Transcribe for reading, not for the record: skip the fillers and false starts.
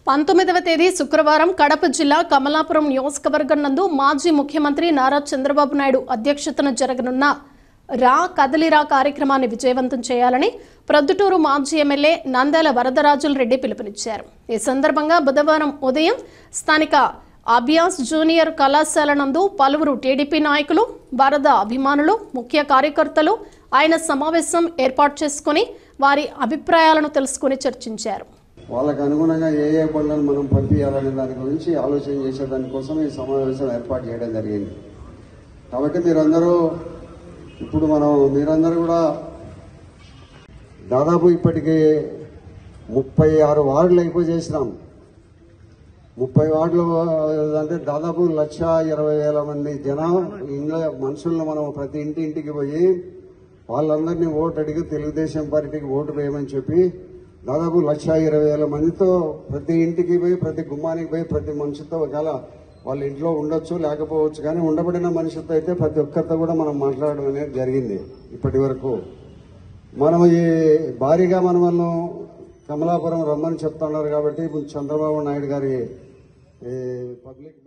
19వ తేదీ శుక్రవారం కడప జిల్లా కమలాపురం నియోజకవర్గం నందు మాజీ ముఖ్యమంత్రి నారా చంద్రబాబు నాయుడు అధ్యక్షతన జరగనున్న రా కదలిరా కార్యక్రమాన్ని విజయవంతం చేయాలని ప్రొద్దుటూరు మాజీ ఎమ్మెల్యే నంద్యాల వరదరాజుల రెడ్డి పిలుపునిచ్చారు. ఈ సందర్భంగా బుధవారం ఉదయం స్థానిక అభియాస్ జూనియర్ కళాశాల నందు పలువురు టీడీపీ నాయకులు, వరద అభిమానులు, ముఖ్య కార్యకర్తలు ఆయన సమావేశం ఏర్పాటు చేసుకుని వారి అభిప్రాయాలను తెలుసుకుని చర్చించారు. వాళ్ళకు అనుగుణంగా ఏ పనులను మనం పంపించాలనే దాని గురించి ఆలోచన చేసేదానికోసం ఈ సమావేశం ఏర్పాటు చేయడం జరిగింది. కాబట్టి మీరందరూ కూడా దాదాపు ఇప్పటికీ 36 వార్డులు ఎక్కువ చేసినాం. 30 వార్డులు అంటే దాదాపు 1,20,000 మంది మనుషులను మనం ప్రతి ఇంటికి పోయి వాళ్ళందరినీ ఓటు అడిగి తెలుగుదేశం పార్టీకి ఓటు వేయమని చెప్పి దాదాపు 1,20,000 మందితో ప్రతి ఇంటికి పోయి, ప్రతి గుమ్మానికి పోయి, ప్రతి మనిషితో ఒకవేళ వాళ్ళ ఇంట్లో ఉండొచ్చు లేకపోవచ్చు, కానీ ఉండబడిన మనిషితో అయితే ప్రతి ఒక్కరితో కూడా మనం మాట్లాడడం అనేది జరిగింది. ఇప్పటి వరకు మనం ఈ భారీగా మనం కమలాపురం రమ్మని చెప్తున్నారు. కాబట్టి చంద్రబాబు నాయుడు గారి పబ్లిక్